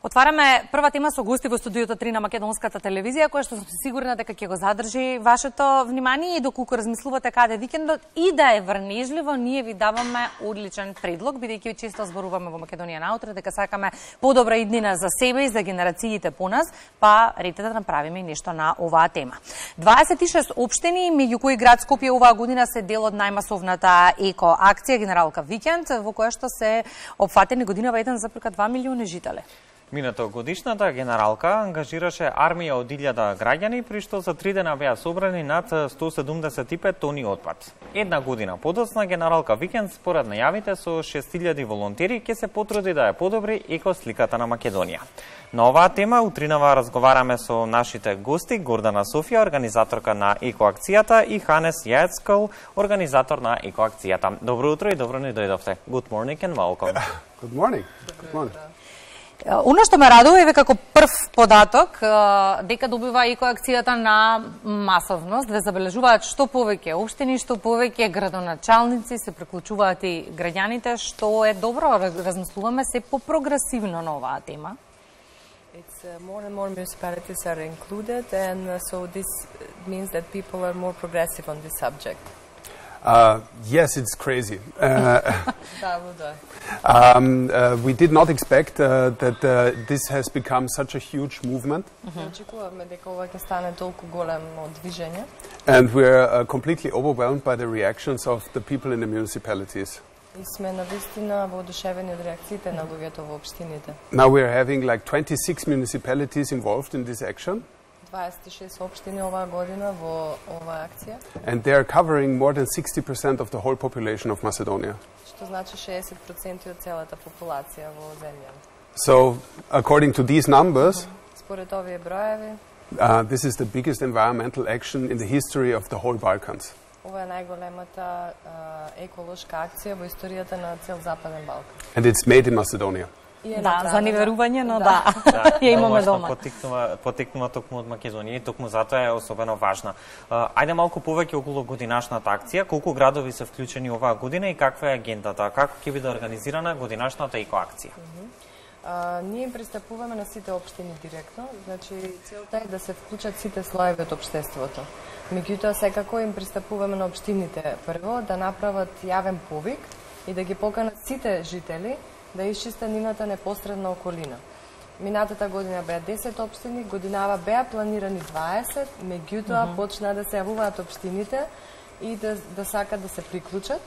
Отвараме прва тема со гости во студиото 3 на Македонската телевизија, која што сум сигурна дека ќе го задржи вашето внимание и доколку размислувате каде викендот и да е врнежливо, ние ви даваме одличен предлог, бидејќи често зборуваме во Македонија наутре дека сакаме подобра иднина за себе и за генерациите по нас, па рете да направиме нешто на оваа тема. 26 општини, меѓу кои град Скопје оваа година се дел од најмасовната еко акција Генералка Викенд, во која што се опфатени годинава 1,2 милиони жители. Минато годишната Генералка ангажираше армија од 1000 граѓани, при што за 3 дена беа собрани над 175 тони отпад. Една година подоцна Генералка Викенд според најавите со 6000 волонтери ќе се потруди да ја подобри екосликата на Македонија. На оваа тема утринава разговараме со нашите гости Гордана Софија, организаторка на екоакцијата, и Ханес Јаецкл, организатор на екоакцијата. Добро утро и добро ни дојдовте. Good morning and welcome. Good morning. Good morning. Оно што ме радува е како прв податок дека добива екоакцијата на масовност, ве забележуваат што повеќе општини, што повеќе градоначалници, се приклучуваат и граѓаните, што е добро, размислуваме се по-прогресивно на оваа тема. It's more and more municipalities are included, and so this means that people are more progressive on this subject. Yes, it's crazy. We did not expect that this has become such a huge movement. And we're completely overwhelmed by the reactions of the people in the municipalities. Now we're having like 26 municipalities involved in this action. 26 општини оваа година во оваа акција. And they are covering more than 60% of the whole population of Macedonia. Што значи 60% од целата популација во земјата. So, according to these numbers, според овие броеви, this is the biggest environmental action in the history of the whole Balkans. Ова е најголемата еколошка акција во историјата на цел Западен Балкан. And it's made in Macedonia. Да, за неверување, но да, ја имаме дома. Потекнува токму од Македонија и токму затоа е особено важна. Ајде малку повеќе околу годинашната акција, колку градови се вклучени оваа година и каква е агендата, како ќе биде организирана годинашната екоакција? Ние им пристапуваме на сите општини директно, значи целта е да се вклучат сите слоеви од општеството. Меѓутоа секако им пристапуваме на општините прво да направат јавен повик и да ги поканат сите жители да исчистат нивната непосредна околина. Минатата година беа 10 општини, годинава беа планирани 20, меѓутоа почнаа да се јавуваат општините и да сакат да се приклучат.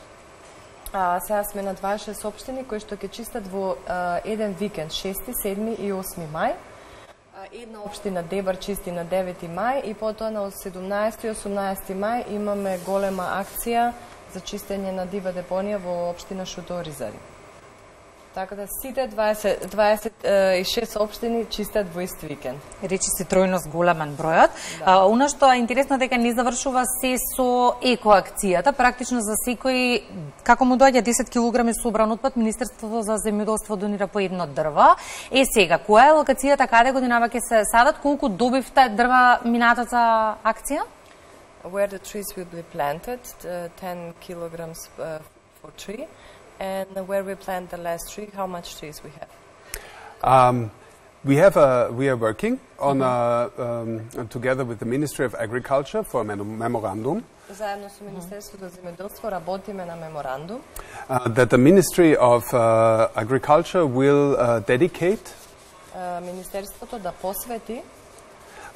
Сега сме на 26 општини кои што ќе чистат во еден викенд, 6, 7 и 8 мај. Една општина Дебар чисти на 9 мај и потоа на 17 и 18 мај имаме голема акција за чистење на дива депонија во општина Шуторизари. Така да сите 26 општини чистат во ист викенд. Речи се тројност големен бројот. Она што е интересно дека не завршува се со екоакцијата, практично за секој како му доаѓа 10 кг собран отпад, Министерството за земјоделство донира по едно дрво. Сега, која е локацијата, каде годинава ќе се садат, колку добивте дрва минатата акција? Where the trees will be planted, 10 kilograms for tree. And where we plant the last tree, how much trees we have? We are working on together with the Ministry of Agriculture for a memorandum. Заедно со Министерството за земјоделство работиме на меморандум. That the Ministry of Agriculture will dedicate. Министерството да посвети.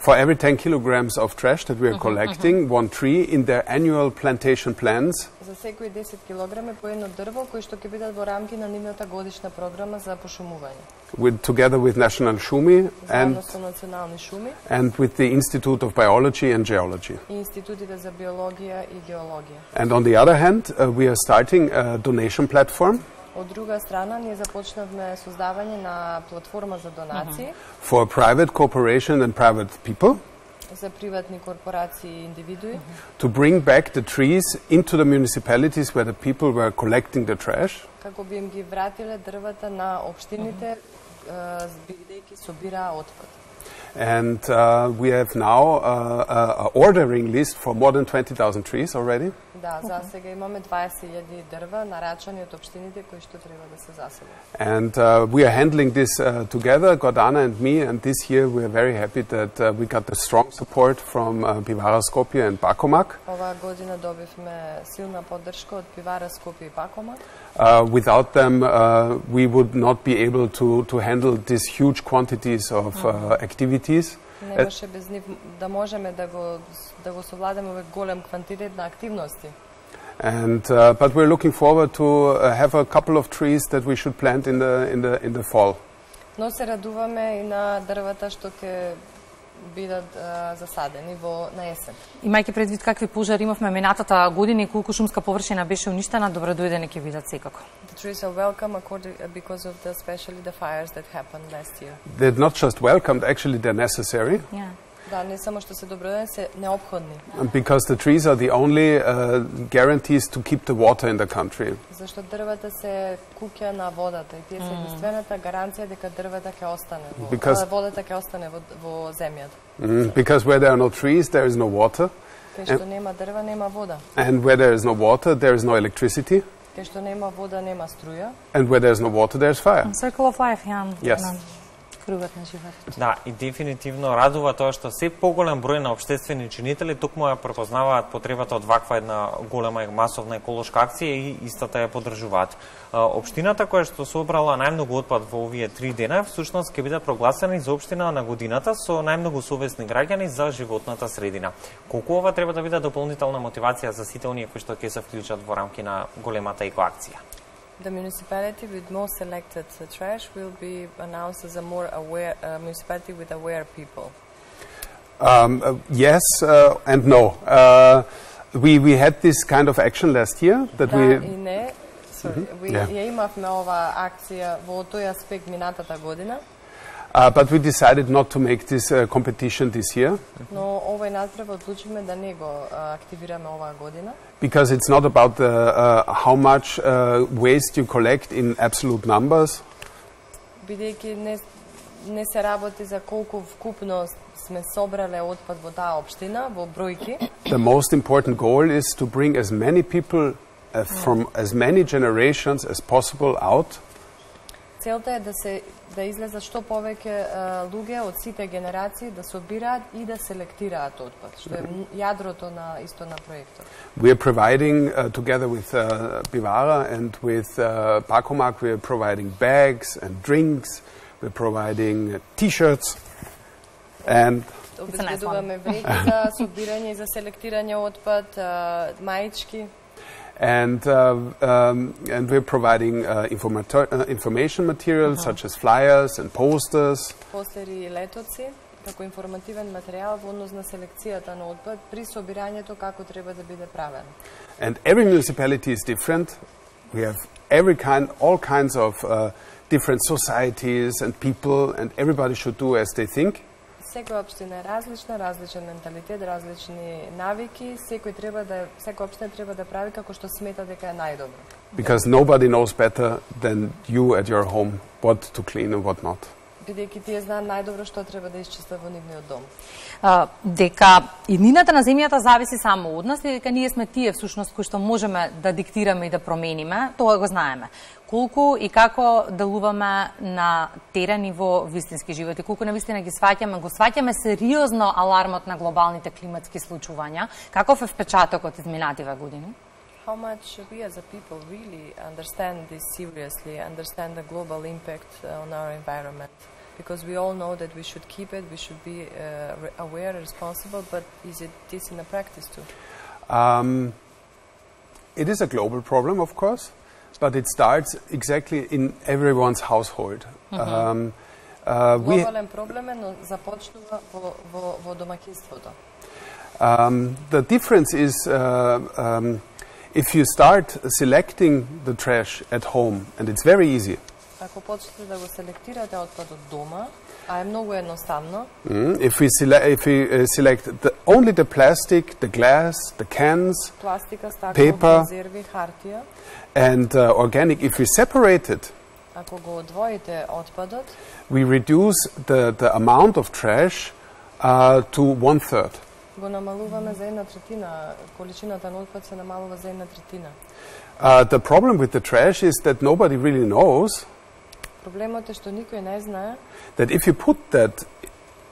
For every 10 kilograms of trash that we are collecting, one tree in their annual plantation plans. За секои 10 килограми по едно дрво кои што ќе бидат во рамки на нивната годишна програма за пошумување. Together with National Shumi and with the Institute of Biology and Geology. И институтите за биологија и геологија. And on the other hand, we are starting a donation platform. Од друга страна, ние започнавме создавање на платформа за донации. For private corporation and private people. За приватни корпорации и индивидуи. To bring back the trees into the municipalities where the people were collecting the trash. Како би им ги вратиле дрвата на општините, бидејќи собираа отпад. And we have now an ordering list for more than 20,000 trees already. Да, за сега имаме 20.000 дрва нарачани од општините кои што треба да се заселат. And we are handling this together, Gordana and me, and this year we are very happy that we got the strong support from Pivara Skopje and Pakomak. Оваа година добивме силна поддршка од Пивара Скопје и Пакомак. Without them, we would not be able to handle these huge quantities of activities. Не беше без нив да можеме да го совладаме овој голем квантитет на активности. And but we're looking forward to have a couple of trees that we should plant in the fall. Но се радуваме и на дрвата што ќе бидат засадени на есен. Имајќи предвид какви пожари имавме минатата година и колку шумска површина беше уништена, добро дојдени ќе видат секако. The trees are welcome because of especially the fires that happened last year. They're not just welcomed, actually they're necessary. Yeah. Да, не само што се добродојни, се неопходни. Because the trees are the only guarantees to keep the water in the country. Зашто дрвата се куќа на водата и тие се единствената гаранција дека дрвата ќе остане водата ќе остане во земјата. Because where there are no trees, there is no water. Кај што нема дрва, нема вода. And where there is no water, there is no electricity. Кај што нема вода, нема струја. And where there is no water, there is fire. Circle of life, yeah. Yes. Кругот на животот. Да, и дефинитивно радува тоа што се поголем број на општествени чинители токму ја препознаваат потребата од ваква една голема и масовна еколошка акција и истата ја поддржуваат. Општината која што собрала најмногу отпад во овие 3 дена, всушност ќе биде прогласена за општина на годината со најмногу совесни граѓани за животната средина. Колку ова треба да биде дополнителна мотивација за сите оние кои што ќе се вклучат во рамки на големата екоакција? The municipality with most selected trash will be announced as a more aware municipality with aware people. Yes and no. We had this kind of action last year that да, we. И не. Ја имавме ова акција во тој аспект минатата година. But we decided not to make this competition this year. Но овој надпрев одлучивме да не го активираме оваа година. Because it's not about how much waste you collect in absolute numbers. Бидејќи не се работи за колку вкупно сме собрале отпад во таа општина во бројки. The most important goal is to bring as many people from as many generations as possible out. Целта е да излезат што повеќе луѓе од сите генерации да собираат и да селектираат отпад, што е јадрото на проектот. We are providing together with Pivara and with Pakomak, we are providing bags and drinks. We're providing T-shirts and обезбедуваме вреќи за собирање и за селектирање отпад, маички. And we're providing information materials such as flyers and posters. Постери и летоци како информативен материјал во однос на селекцијата на отпад при собирањето како треба да биде правено. And every municipality is different. We have all kinds of different societies and people, and everybody should do as they think. Секоја општина е различна, различен менталитет, различни навики, секоја општина треба да прави како што смета дека е најдобро. Because nobody knows better than you at your home what to clean and what not. Бидејќи тие знаат најдобро што треба да исчистат во нивниот дом. Дека иднината на земјата зависи само од нас и дека ние сме тие всушност кои што можеме да диктираме и да промениме, тоа го знаеме. Колку и како делуваме на терен и во вистински живот и колку навистина ги сваќаме сериозно алармот на глобалните климатски случувања, каков е впечатокот изминативе години? How much we as a people really understand this seriously, understand the global impact on our environment? Because we all know that we should keep it, we should be aware, responsible, but is it this in the practice too? It is a global problem, of course, but it starts exactly in everyone's household. Глобален проблем е, но започнува во домаќинството. The difference is if you start selecting the trash at home, and it's very easy. Ако почнете да го селектирате отпадот дома, а е многу едноставно. If we select only the plastic, the glass, the cans, пластика, стакло, paper, конзерви, хартија, and organic, if we separate it, Ако го одвоите отпадот, we reduce the amount of trash to 1/3. го намалуваме за 1/3, количината на отпад се намалува за 1/3. The problem with the trash is that nobody really knows Проблемот е што никој не знае that if you put that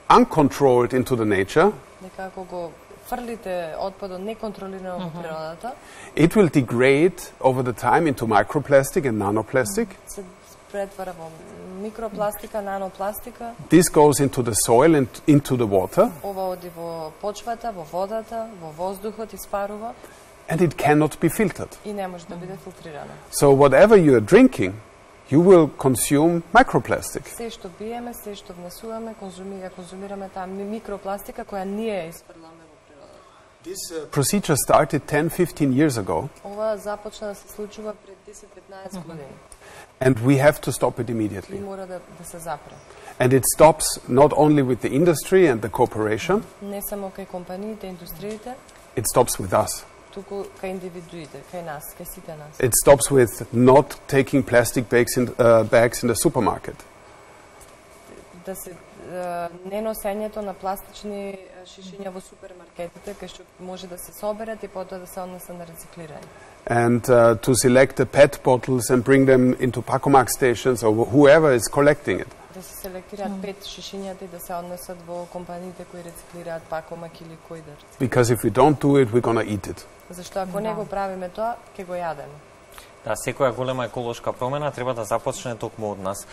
uncontrolled into the nature, дека ако го фрлите отпадот неконтролирано во природата, it will degrade over the time into microplastic and nanoplastic. се претвара во микропластика, нанопластика. This goes into the soil and into the water, Ова оди во почвата, во водата, во воздухот, испарува and it cannot be filtered. и не може да биде филтрирано. So whatever you are drinking, you will consume microplastics. Се што пиеме, се што внесуваме, конзумираме таа микропластика која ние испрламе во природата. This procedure started 10-15 years ago, Ова започна да се случува пред 10-15 години and we have to stop it и immediately. мора да се запре. And it stops not only with the industry and the cooperation, Не само кај компаниите, индустриите, it stops with us. туку кај индивидуите, кај нас, кај сите нас. It stops with not taking plastic bags in the supermarket. Да се не носењето на пластични шишиња во супермаркетите, кај што може да се соберат и потоа да се однесат на рециклирање. And to select the PET bottles and bring them into Pacomac stations or whoever is collecting it. Да се селектираат 5 шишињата и да се однесат во компаниите кои рециклираат Пакомак или кој да рециклира. Because if we don't do it, we're going to eat it. Зашто ако не го правиме тоа, ќе го јадеме. Да, секоја голема еколошка промена треба да започне токму од нас.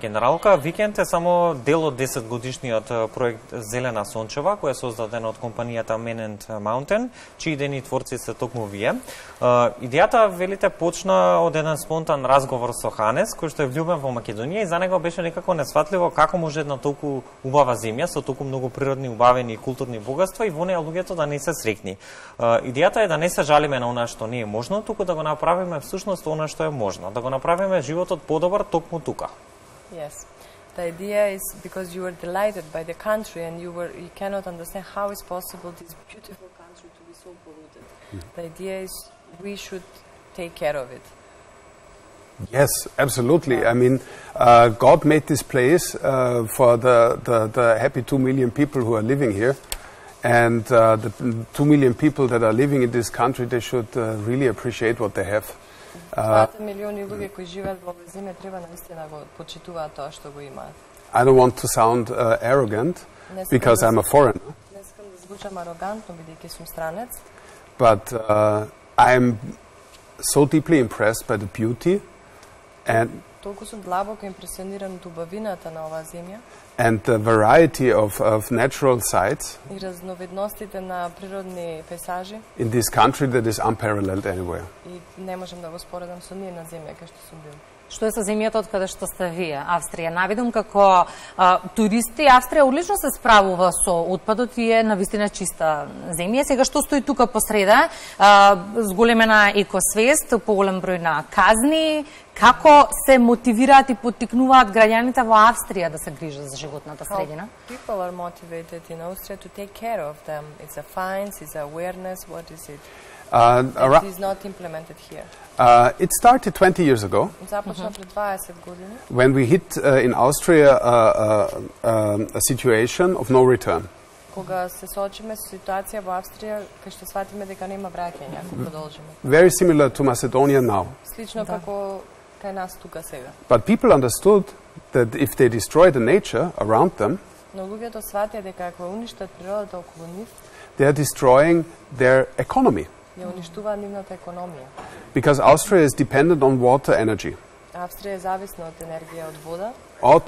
Генералка, Викенд е само дел од 10-годишниот проект Зелена сончева, која е создадена од компанијата Man and Mountain, чии идејни творци се токму вие. Идејата, велите, почна од еден спонтан разговор со Ханес, кој што е влюбен во Македонија и за него беше некако несватливо како може една толку убава земја со толку многу природни убавени и културни богатства и во неја луѓето да не се среќни. Идејата е да не се жалиме на она што не е можно, туку да го направиме всушност она што е можно, да го направиме животот подобар токму тука. Yes. The idea is because you were delighted by the country and you cannot understand how it's possible this beautiful country to be so polluted. The idea is we should take care of it. Yes, absolutely. I mean, God made this place for the happy 2 million people who are living here. And the 2 million people that are living in this country, they should really appreciate what they have. 2 милиони луѓе кои живеат во оваа земја треба наистина го почитуваат тоа што го имаат. I don't want to sound arrogant because I'm a foreigner. Не сакам да звучам арогантно бидејќи сум странец. But I'm so deeply impressed by the beauty and Толку сум длабоко импресиониран од убавината на оваа земја and the variety of natural sites и разновидностите на природни пейзажи in this country that is unparalleled anywhere. и не можам да го споредам со ниједна земја кај што сум бил. Што е со земјата од каде што сте вие, Австрија? Навидум како туристи, Австрија одлично се справува со отпадот и е навистина чиста земја. Сега што стои тука посреда, зголемена екосвест, поголем број на казни, како се мотивираат и поттикнуваат граѓаните во Австрија да се грижат за животната средина? People are motivated in Austria to take care of them. It's a fines, it's awareness, what is it? It is not implemented here. It started 20 years ago Започна пред 20 години, when we hit in Austria a situation of no return. кога се соочиме со ситуација во Австрија кај што сватиме дека нема враќање ако продолжиме. Very similar to Macedonia now. Слично како кај нас тука сега. But people understood that if they destroy the nature around them, Но луѓето сватија дека ако уништат природата околу нив, they are destroying their economy. ја уништуваат нивната економија. Because Austria is dependent on water energy. Австрија е зависна од енергија од вода.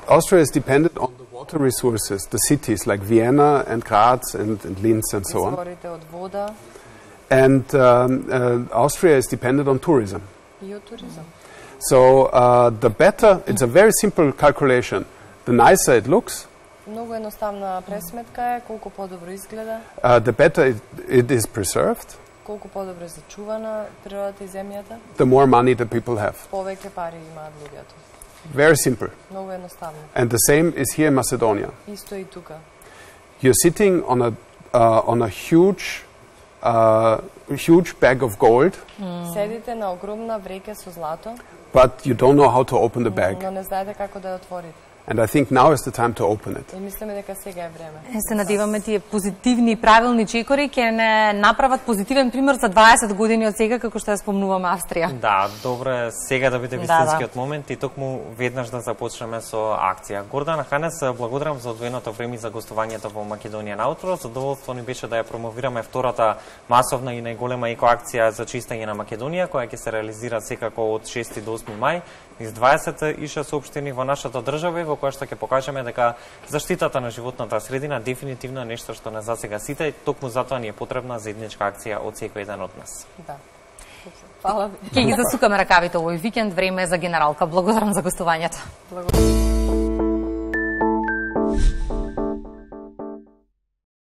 Austria is dependent on the water resources, the cities like Vienna and Graz and Linz and so on. Изворите од вода And Austria is dependent on tourism. и од туризам. So the better, it's a very simple calculation. The nicer it looks, Многу едноставна пресметка е, колку подобро изгледа, the better it is preserved, колку подобро е зачувана природата и земјата, the more money the people have. повеќе пари имаат луѓето. Very simple. Многу едноставно. And the same is here in Macedonia. Исто и тука. You're sitting on a huge bag of gold, Седите на огромна вреќа со злато, but you don't know how to open the bag. Но не знаете како да ја отворите. And I think now is the time to open it. И мислиме дека сега е време. Се надеваме тие позитивни и правилни чекори ќе не направат позитивен пример за 20 години од сега, како што ја спомнуваме Австрија. Да, добро е сега да биде вистинскиот момент и токму веднаш да започнеме со акција. Гордана Ханес, благодарам за одвоеното време за гостувањето во Македонија наутро. Задоволство ни беше да ја промовираме втората масовна и најголема екоакција за чистење на Македонија, која ќе се реализира секако од 6 до 8 мај из 26 општини во нашата држава, во која што ќе покажеме дека заштитата на животната средина дефинитивно е нешто што не засега сите, токму затоа ни е потребна заедничка акција од секој еден од нас. Да. Фала ви. Ќе ги засукаме ракавите овој викенд, време е за Генералка. Благодарам за гостувањето. Благодарам.